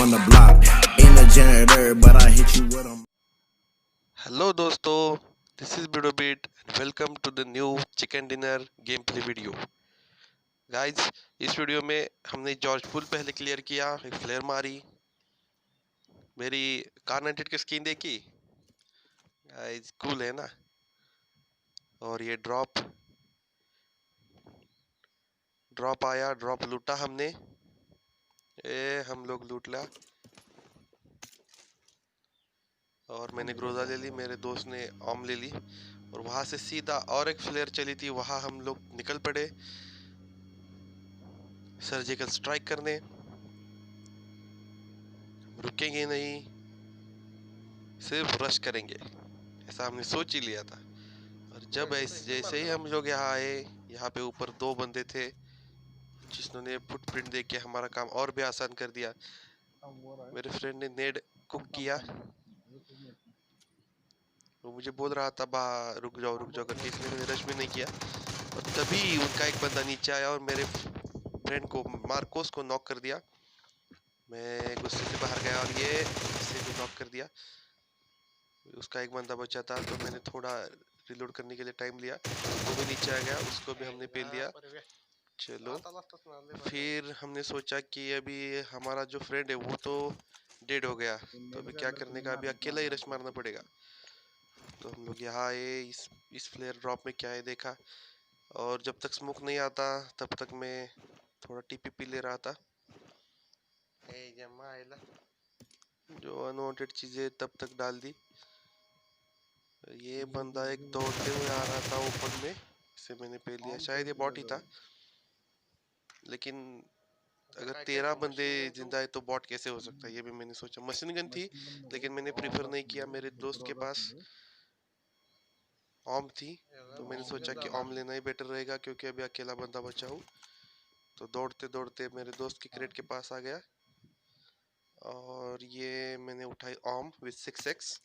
on the block. Ain't a janitor, but I hit you with 'em. Hello दोस्तों, this is बिडोबिट and welcome to the new chicken dinner game play video. Guys, इस video में हमने George पुल पहले clear किया, एक flare मारी, मेरी कार 98 की स्किन देखी। गाइस कूल है ना। और ये ड्रॉप आया, ड्रॉप लूटा हमने। हम लोग लूट लिया और मैंने ग्रोजा ले ली, मेरे दोस्त ने ऑम ले ली और वहां से सीधा और एक फ्लेयर चली थी, वहां हम लोग निकल पड़े सर्जिकल स्ट्राइक करने। रुकेंगे नहीं, सिर्फ रश करेंगे, ऐसा हमने सोच ही लिया था। और जब जैसे ही हम लोग यहाँ आए, यहाँ पे ऊपर दो बंदे थे जिन्होंने फुटप्रिंट देख के हमारा काम और भी आसान कर दिया। मेरे फ्रेंड ने नेड कुक किया, वो मुझे बोल रहा था बा रुक जाओ करके, इसलिए मैंने रश भी नहीं किया। और तभी उनका एक बंदा नीचे आया और मेरे फ्रेंड को, मार्कोस को नॉक कर दिया। मैं गुस्से से बाहर गया और ये इसे भी नॉक कर दिया। उसका एक बंदा बचा था तो मैंने थोड़ा रिलोड करने के लिए टाइम लिया, वो भी नीचे आ गया, उसको भी हमने पेल दिया। चलो, फिर हमने सोचा कि अभी हमारा जो फ्रेंड है वो तो डेड हो गया, तो अभी क्या करने का, अभी अकेला ही रश मारना पड़ेगा। तो हम लोग यहाँ आए, इस फ्लेयर ड्रॉप में क्या है देखा, और जब तक स्मोक नहीं आता तब तक मैं थोड़ा टीपीपी ले रहा था। जो अनवांटेड चीजें तब तक डाल दी। ये बंदा एक दौड़ते हुए आ रहा था ओपन में, इसे मैंने पे लिया, शायद ये बॉट ही था। लेकिन अगर 13 बंदे जिंदा है तो बॉट कैसे हो सकता है, ये भी मैंने सोचा। मशीन गन थी लेकिन मैंने प्रीफर नहीं किया, मेरे दोस्त के पास ऑम थी तो मैंने सोचा कि ऑम लेना ही बेटर रहेगा, क्योंकि अभी अकेला बंदा बचा हूँ। तो दौड़ते दौड़ते मेरे दोस्त के क्रेट के पास आ गया और ये मैंने उठाई ऑम विद 6x।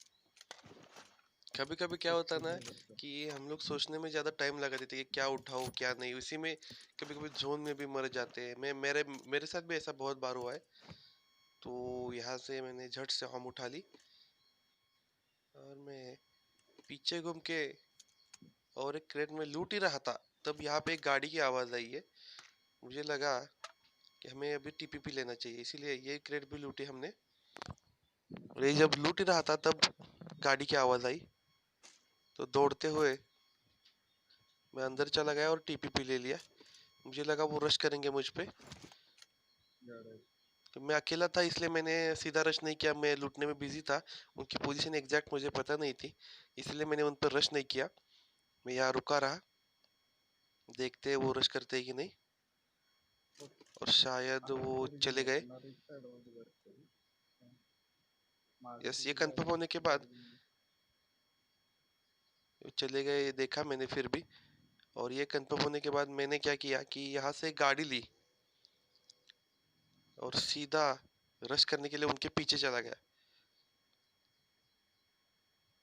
कभी कभी क्या होता है ना कि हम लोग सोचने में ज्यादा टाइम लगा देते हैं कि क्या उठाओ क्या नहीं, उसी में कभी कभी जोन में भी मर जाते हैं। मेरे साथ भी ऐसा बहुत बार हुआ है। तो यहाँ से मैंने झट से हम उठा ली और मैं पीछे घूम के और एक क्रेट में लूट ही रहा था, तब यहाँ पे एक गाड़ी की आवाज आई है। मुझे लगा कि हमें अभी टीपीपी लेना चाहिए, इसीलिए ये क्रेट भी लूटी हमने। और ये जब लूट ही रहा था तब गाड़ी की आवाज आई, तो दौड़ते हुए मैं अंदर चला गया और टीपीपी ले लिया। मुझे लगा वो रश करेंगे मुझ पे, तो मैं अकेला था इसलिए मैंने सीधा रश नहीं किया, मैं लूटने में बिजी था। उनकी पोजीशन एग्जैक्ट मुझे पता नहीं थी, इसलिए मैंने उन पर रश नहीं किया। मैं यहाँ रुका रहा, देखते वो रश करते हैं कि नहीं, और शायद वो चले गए। यस, ये कंफर्म होने के बाद चले गए, ये देखा मैंने फिर भी। और ये कंफर्म होने के बाद मैंने क्या किया कि यहाँ से गाड़ी ली और सीधा रश करने के लिए उनके पीछे चला गया।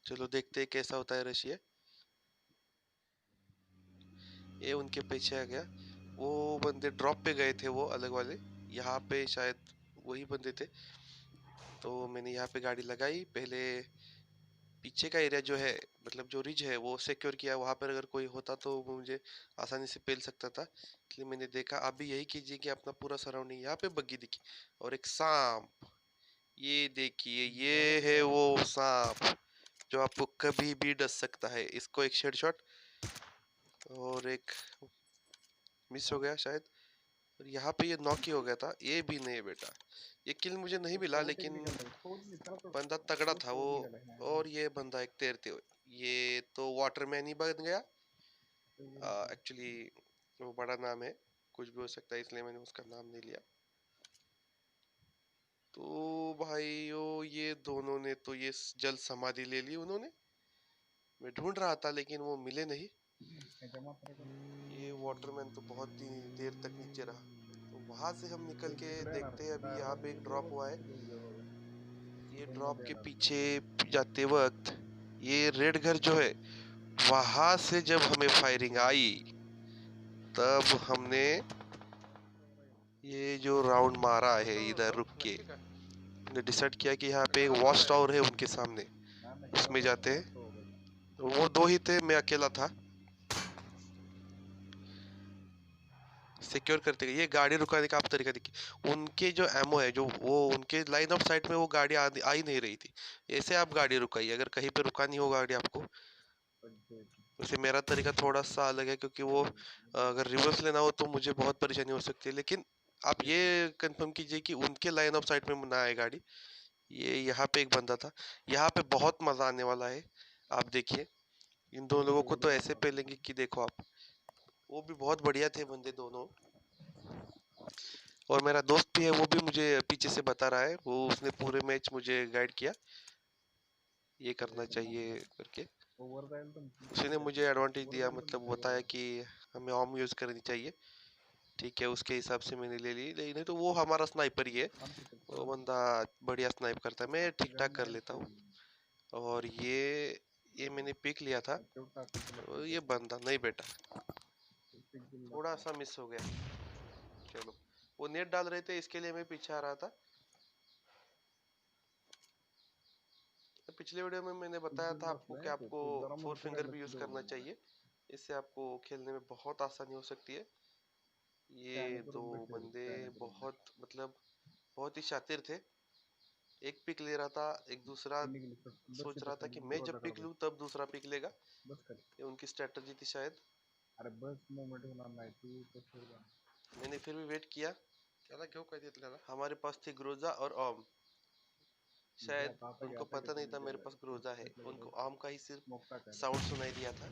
चलो देखते हैं कैसा होता है रश। ये उनके पीछे आ गया। वो बंदे ड्रॉप पे गए थे, वो अलग वाले, यहाँ पे शायद वही बंदे थे। तो मैंने यहाँ पे गाड़ी लगाई, पहले पीछे का एरिया जो है, मतलब जो रिज है वो सिक्योर किया। वहां पर अगर कोई होता तो वो मुझे आसानी से पेल सकता था, इसलिए मैंने देखा। आप भी यही कीजिए कि अपना पूरा सराउंडिंग। यहाँ पे बग्गी दिखी और एक सांप, ये देखिए, ये है वो सांप जो आपको कभी भी डस सकता है। इसको एक हेडशॉट और एक मिस हो गया शायद, और यहाँ पे ये नॉक ही हो गया था। ये भी नहीं बेटा, ये किल मुझे नहीं मिला, लेकिन बंदा तगड़ा था वो। और ये बंदा एक तैरते हुए, ये तो वाटरमैन ही बन गया। एक्चुअली वो बड़ा नाम है, कुछ भी हो सकता है, इसलिए मैंने उसका नाम नहीं लिया। तो भाइयों, ये दोनों ने तो ये जल समाधि ले ली उन्होंने। मैं ढूंढ रहा था लेकिन वो मिले नहीं। ये वाटरमैन तो बहुत ही देर तक नीचे रहा। तो वहां से हम निकल के देखते हैं, अभी यहाँ पे एक ड्रॉप हुआ है। ये ड्रॉप के पीछे जाते वक्त ये रेड घर जो है, वहां से जब हमें फायरिंग आई तब हमने ये जो राउंड मारा है इधर रुक के, हमने डिसाइड किया कि यहाँ पे एक वॉच टावर है उनके सामने, उसमें जाते हैं। वो दो ही थे, मैं अकेला था। सिक्योर करते गए। ये गाड़ी रुकाने का आप तरीका देखिए, उनके जो एमओ है, जो वो उनके लाइन ऑफ साइट में वो गाड़ी आ ही नहीं रही थी। ऐसे आप गाड़ी रुकाइए, अगर कहीं पे रुकानी हो गाड़ी आपको। वैसे मेरा तरीका थोड़ा सा अलग है, क्योंकि वो अगर रिवर्स लेना हो तो मुझे बहुत परेशानी हो सकती है। लेकिन आप ये कंफर्म कीजिए कि उनके लाइन ऑफ साइट में ना आए गाड़ी। ये यहाँ पे एक बंदा था। यहाँ पे बहुत मजा आने वाला है, आप देखिए। इन दो लोगों को तो ऐसे पेलेंगे कि देखो आप। वो भी बहुत बढ़िया थे बंदे दोनों। और मेरा दोस्त भी है, वो भी मुझे पीछे से बता रहा है, वो उसने पूरे मैच मुझे गाइड किया, ये करना चाहिए करके। उसने मुझे एडवांटेज दिया, मतलब बताया कि हमें ऑम यूज करनी चाहिए। ठीक है, उसके हिसाब से मैंने ले ली। लेकिन नहीं तो वो हमारा स्नाइपर ही है, वो बंदा बढ़िया स्नाइप करता है, मैं ठीक ठाक कर लेता हूँ। और ये मैंने पिक लिया था, तो ये बंदा नहीं बेटा, थोड़ा सा मिस हो गया। चलो, वो नेट डाल रहे थे, इसके लिए मैं पीछे आ रहा था। पिछले वीडियो में मैंने बताया था आपको कि आपको 4 फिंगर भी यूज करना चाहिए, इससे आपको खेलने में बहुत आसानी हो सकती है। ये दो बंदे बहुत मतलब बहुत ही शातिर थे। एक पिक ले रहा था, एक दूसरा सोच रहा था कि मैं जब पिक लूं तब दूसरा पिक लेगा। ये उनकी स्ट्रेटजी थी शायद। मैंने फिर भी वेट किया। हमारे पास थी ग्रोजा और ऑम। शायद उनको पता नहीं था मेरे पास ग्रोजा है, उनको आर्म का ही सिर्फ साउंड सुनाई दिया था।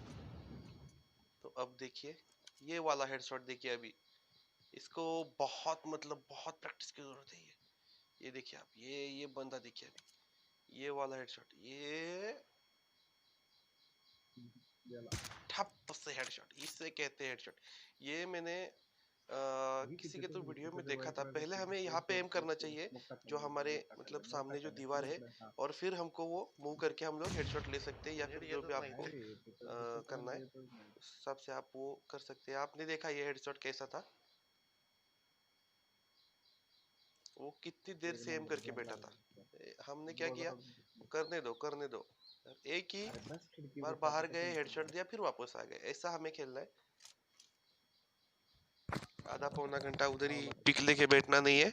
तो अब देखिए, ये वाला हेडशॉट देखिए। अभी इसको बहुत मतलब बहुत प्रैक्टिस की जरूरत है। ये देखिए आप, ये बंदा देखिए अभी, ये वाला हेडशॉट, ये ठप से हेडशॉट, इससे कहते हैं हेडशॉट। ये मैंने किसी के तो वीडियो में देखा था। पहले हमें यहाँ पे एम करना चाहिए, जो हमारे मतलब सामने जो दीवार है, और फिर हमको वो मूव करके हम लोग हेडशॉट ले सकते हैं, या फिर जो भी आपको करना है उस हिसाब से आप वो कर सकते हैं। आपने देखा ये हेडशॉट कैसा था, वो कितनी देर से एम करके बैठा था। हमने क्या किया, करने दो करने दो, एक ही बार बाहर गए, हेडशॉट दिया, फिर वापस आ गए। ऐसा हमें खेलना है। आधा पौना घंटा उधर ही पिक लेके बैठना नहीं है।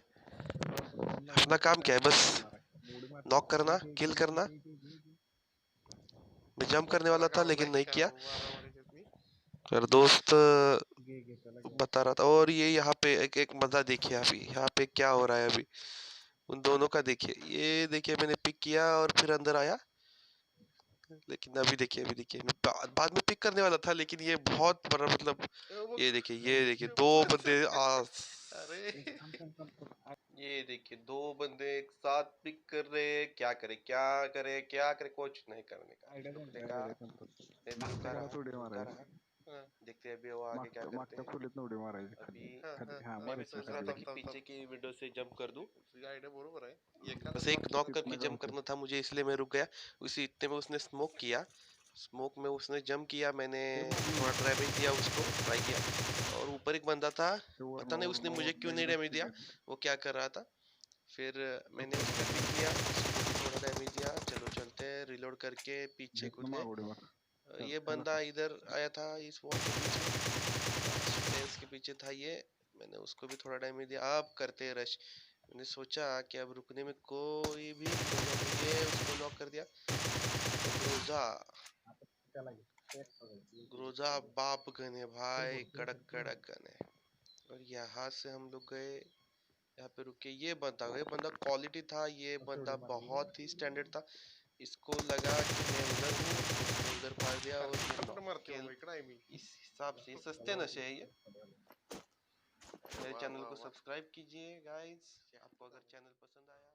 अपना काम क्या है, बस नॉक करना, किल करना। मैं जंप करने वाला था लेकिन नहीं किया, मेरा दोस्त बता रहा था। और ये यहाँ पे एक मजा देखिए अभी, यहाँ पे क्या हो रहा है अभी उन दोनों का देखिए। ये देखिए, मैंने पिक किया और फिर अंदर आया। लेकिन अभी देखिए मैं बाद में पिक करने वाला था, लेकिन ये बहुत बड़ा मतलब, ये देखिए दो बंदे ये देखिए दो बंदे एक साथ पिक कर रहे हैं। क्या करे क्या करे क्या करे, कुछ नहीं करने का। रुकने का, मैं भी रुका रहा। देखते हैं अभी वो आगे क्या करते हैं। अभी मैं भी सोच रहा था कि पीछे की विंडो से जंप कर दूं, बस एक नॉक करके जंप करना था मुझे, इसलिए मैं रुक गया। उसी इतने में उसने स्मोक किया, स्मोक में उसने जंप किया, मैंने थोड़ा डैमेज दिया उसको, ट्राई किया। और ऊपर एक बंदा था, पता नहीं उसने मुझे क्यों नहीं डैमेज दिया, वो क्या कर रहा था। फिर मैंने उसका पिक किया, उसको थोड़ा डैमेज दिया। चलो चलते हैं, रिलोड करके पीछे कूद गए। ये बंदा इधर आया था, इस वॉल के पीछे, फेंस के पीछे था ये। मैंने उसको भी थोड़ा डैमेज दिया। अब करते हैं रश। मैंने सोचा कि अब रुकने में कोई भी ये उसको नॉक कर दिया। ग्रोजा, ग्रोजा बाप गन है भाई, कड़क कड़क गन है। और यहाँ से हम लोग गए, यहाँ पे रुके। ये बंदा क्वालिटी था, ये बंदा बहुत ही स्टैंडर्ड था। इसको लगा कि मैं उधर हूँ, उसने उधर मार दिया। और इस हिसाब से सस्ते नशे है ये। मेरे चैनल को सब्सक्राइब कीजिए गाइस, आपको अगर चैनल पसंद आया।